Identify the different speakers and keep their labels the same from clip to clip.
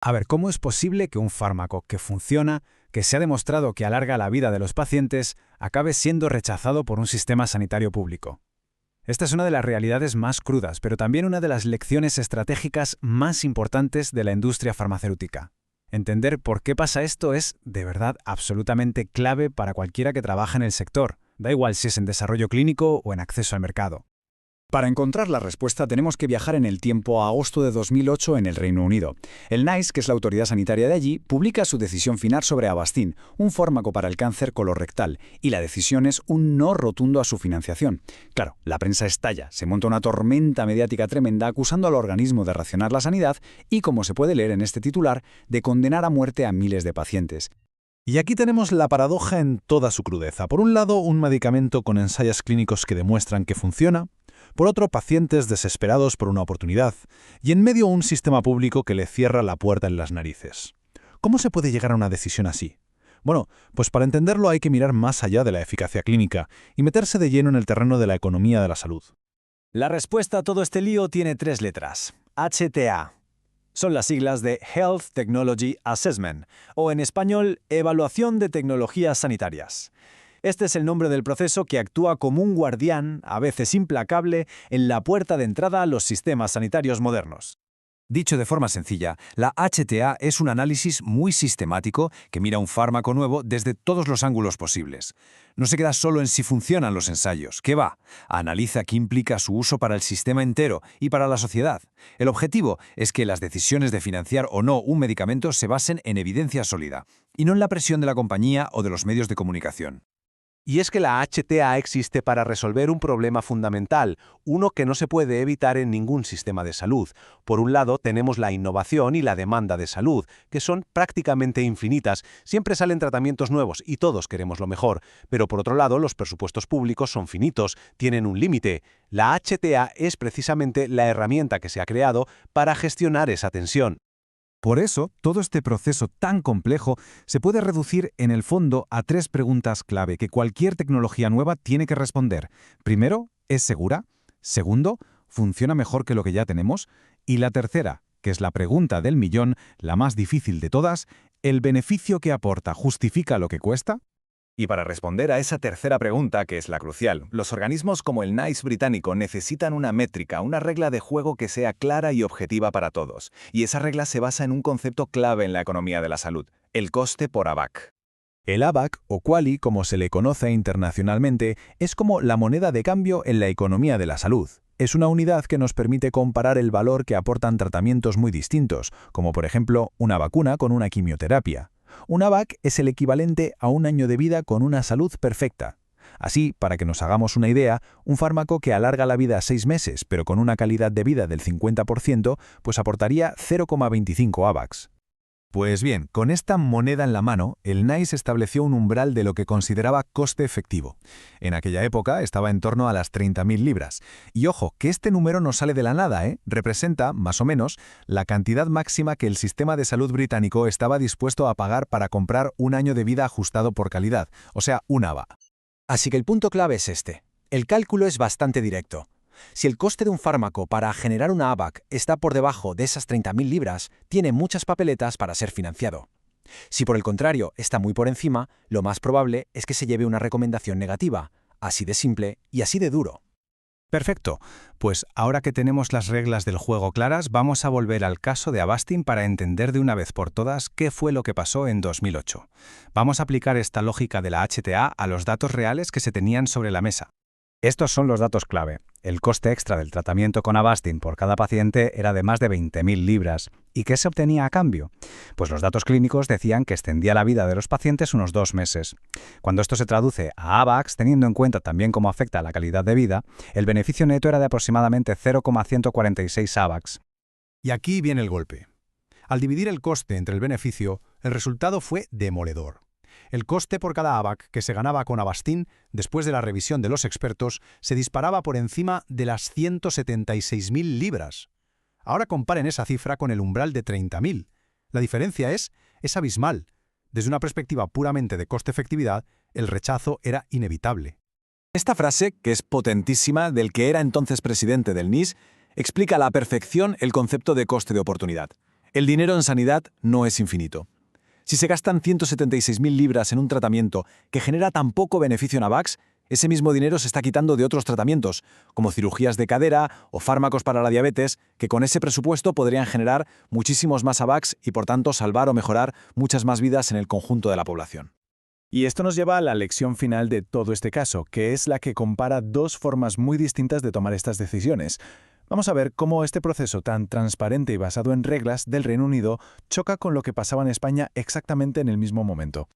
Speaker 1: A ver, ¿cómo es posible que un fármaco que funciona, que se ha demostrado que alarga la vida de los pacientes, acabe siendo rechazado por un sistema sanitario público? Esta es una de las realidades más crudas, pero también una de las lecciones estratégicas más importantes de la industria farmacéutica. Entender por qué pasa esto es, de verdad, absolutamente clave para cualquiera que trabaje en el sector, da igual si es en desarrollo clínico o en acceso al mercado.
Speaker 2: Para encontrar la respuesta tenemos que viajar en el tiempo a agosto de 2008 en el Reino Unido. El NICE, que es la autoridad sanitaria de allí, publica su decisión final sobre Avastin, un fármaco para el cáncer colorectal, y la decisión es un no rotundo a su financiación. Claro, la prensa estalla, se monta una tormenta mediática tremenda acusando al organismo de racionar la sanidad y, como se puede leer en este titular, de condenar a muerte a miles de pacientes.
Speaker 3: Y aquí tenemos la paradoja en toda su crudeza. Por un lado, un medicamento con ensayos clínicos que demuestran que funciona. Por otro, pacientes desesperados por una oportunidad. Y en medio, un sistema público que le cierra la puerta en las narices. ¿Cómo se puede llegar a una decisión así? Bueno, pues para entenderlo hay que mirar más allá de la eficacia clínica y meterse de lleno en el terreno de la economía de la salud.
Speaker 1: La respuesta a todo este lío tiene 3 letras. HTA. Son las siglas de Health Technology Assessment, o en español, Evaluación de Tecnologías Sanitarias. Este es el nombre del proceso que actúa como un guardián, a veces implacable, en la puerta de entrada a los sistemas sanitarios modernos. Dicho de forma sencilla, la HTA es un análisis muy sistemático que mira un fármaco nuevo desde todos los ángulos posibles. No se queda solo en si funcionan los ensayos, ¿qué va? Analiza qué implica su uso para el sistema entero y para la sociedad. El objetivo es que las decisiones de financiar o no un medicamento se basen en evidencia sólida, y no en la presión de la compañía o de los medios de comunicación.
Speaker 4: Y es que la HTA existe para resolver un problema fundamental, uno que no se puede evitar en ningún sistema de salud. Por un lado, tenemos la innovación y la demanda de salud, que son prácticamente infinitas. Siempre salen tratamientos nuevos y todos queremos lo mejor. Pero por otro lado, los presupuestos públicos son finitos, tienen un límite. La HTA es precisamente la herramienta que se ha creado para gestionar esa tensión.
Speaker 1: Por eso, todo este proceso tan complejo se puede reducir en el fondo a 3 preguntas clave que cualquier tecnología nueva tiene que responder. Primero, ¿es segura? Segundo, ¿funciona mejor que lo que ya tenemos? Y la tercera, que es la pregunta del millón, la más difícil de todas, ¿el beneficio que aporta justifica lo que cuesta?
Speaker 5: Y para responder a esa tercera pregunta, que es la crucial, los organismos como el NICE británico necesitan una métrica, una regla de juego que sea clara y objetiva para todos. Y esa regla se basa en un concepto clave en la economía de la salud, el coste por AVAC.
Speaker 3: El AVAC, o QALY, como se le conoce internacionalmente, es como la moneda de cambio en la economía de la salud. Es una unidad que nos permite comparar el valor que aportan tratamientos muy distintos, como por ejemplo una vacuna con una quimioterapia. Un AVAC es el equivalente a un año de vida con una salud perfecta. Así, para que nos hagamos una idea, un fármaco que alarga la vida a 6 meses, pero con una calidad de vida del 50%, pues aportaría 0,25 AVACs. Pues bien, con esta moneda en la mano, el NICE estableció un umbral de lo que consideraba coste efectivo. En aquella época estaba en torno a las 30.000 libras. Y ojo, que este número no sale de la nada, representa, más o menos, la cantidad máxima que el sistema de salud británico estaba dispuesto a pagar para comprar un año de vida ajustado por calidad, o sea, un AVA.
Speaker 6: Así que el punto clave es este. El cálculo es bastante directo. Si el coste de un fármaco para generar una AVAC está por debajo de esas 30.000 libras, tiene muchas papeletas para ser financiado. Si por el contrario está muy por encima, lo más probable es que se lleve una recomendación negativa, así de simple y así de duro.
Speaker 1: Perfecto. Pues ahora que tenemos las reglas del juego claras, vamos a volver al caso de Avastin para entender de una vez por todas qué fue lo que pasó en 2008. Vamos a aplicar esta lógica de la HTA a los datos reales que se tenían sobre la mesa. Estos son los datos clave. El coste extra del tratamiento con Avastin por cada paciente era de más de 20.000 libras. ¿Y qué se obtenía a cambio? Pues los datos clínicos decían que extendía la vida de los pacientes unos 2 meses. Cuando esto se traduce a AVACs, teniendo en cuenta también cómo afecta a la calidad de vida, el beneficio neto era de aproximadamente 0,146 AVACs.
Speaker 3: Y aquí viene el golpe. Al dividir el coste entre el beneficio, el resultado fue demoledor. El coste por cada AVAC que se ganaba con Avastin, después de la revisión de los expertos, se disparaba por encima de las 176.000 libras. Ahora comparen esa cifra con el umbral de 30.000. La diferencia es abismal. Desde una perspectiva puramente de coste-efectividad, el rechazo era inevitable.
Speaker 5: Esta frase, que es potentísima, del que era entonces presidente del NICE, explica a la perfección el concepto de coste de oportunidad.
Speaker 1: El dinero en sanidad no es infinito. Si se gastan 176.000 libras en un tratamiento que genera tan poco beneficio en AVAX, ese mismo dinero se está quitando de otros tratamientos, como cirugías de cadera o fármacos para la diabetes, que con ese presupuesto podrían generar muchísimos más AVAX y por tanto salvar o mejorar muchas más vidas en el conjunto de la población.
Speaker 3: Y esto nos lleva a la lección final de todo este caso, que es la que compara dos formas muy distintas de tomar estas decisiones. Vamos a ver cómo este proceso tan transparente y basado en reglas del Reino Unido choca con lo que pasaba en España exactamente en el mismo momento.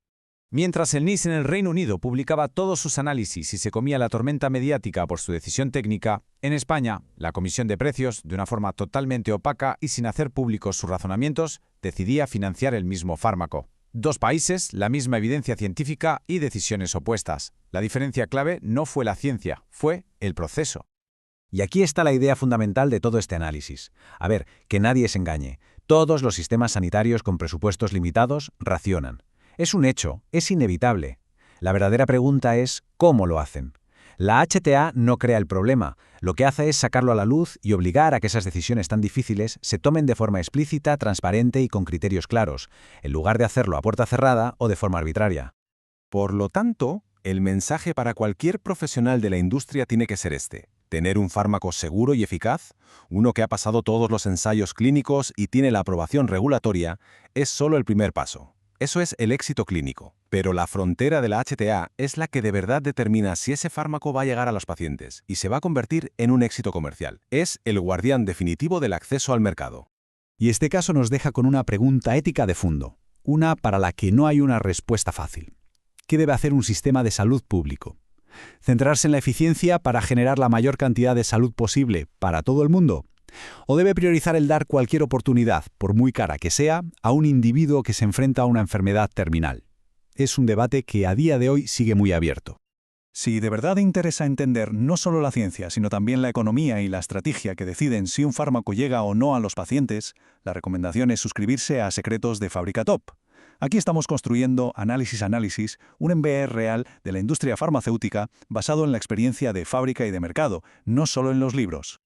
Speaker 6: Mientras el NIS en el Reino Unido publicaba todos sus análisis y se comía la tormenta mediática por su decisión técnica, en España, la Comisión de Precios, de una forma totalmente opaca y sin hacer públicos sus razonamientos, decidía financiar el mismo fármaco. Dos países, la misma evidencia científica y decisiones opuestas. La diferencia clave no fue la ciencia, fue el proceso.
Speaker 1: Y aquí está la idea fundamental de todo este análisis. A ver, que nadie se engañe. Todos los sistemas sanitarios con presupuestos limitados racionan. Es un hecho, es inevitable. La verdadera pregunta es ¿cómo lo hacen? La HTA no crea el problema, lo que hace es sacarlo a la luz y obligar a que esas decisiones tan difíciles se tomen de forma explícita, transparente y con criterios claros, en lugar de hacerlo a puerta cerrada o de forma arbitraria.
Speaker 4: Por lo tanto, el mensaje para cualquier profesional de la industria tiene que ser este: tener un fármaco seguro y eficaz, uno que ha pasado todos los ensayos clínicos y tiene la aprobación regulatoria, es solo el primer paso. Eso es el éxito clínico. Pero la frontera de la HTA es la que de verdad determina si ese fármaco va a llegar a los pacientes y se va a convertir en un éxito comercial. Es el guardián definitivo del acceso al mercado.
Speaker 2: Y este caso nos deja con una pregunta ética de fondo, una para la que no hay una respuesta fácil. ¿Qué debe hacer un sistema de salud público? ¿Centrarse en la eficiencia para generar la mayor cantidad de salud posible para todo el mundo? ¿O debe priorizar el dar cualquier oportunidad, por muy cara que sea, a un individuo que se enfrenta a una enfermedad terminal? Es un debate que a día de hoy sigue muy abierto.
Speaker 7: Si de verdad interesa entender no solo la ciencia, sino también la economía y la estrategia que deciden si un fármaco llega o no a los pacientes, la recomendación es suscribirse a Secretos de Fábrica Top. Aquí estamos construyendo Análisis, un MBA real de la industria farmacéutica basado en la experiencia de fábrica y de mercado, no solo en los libros.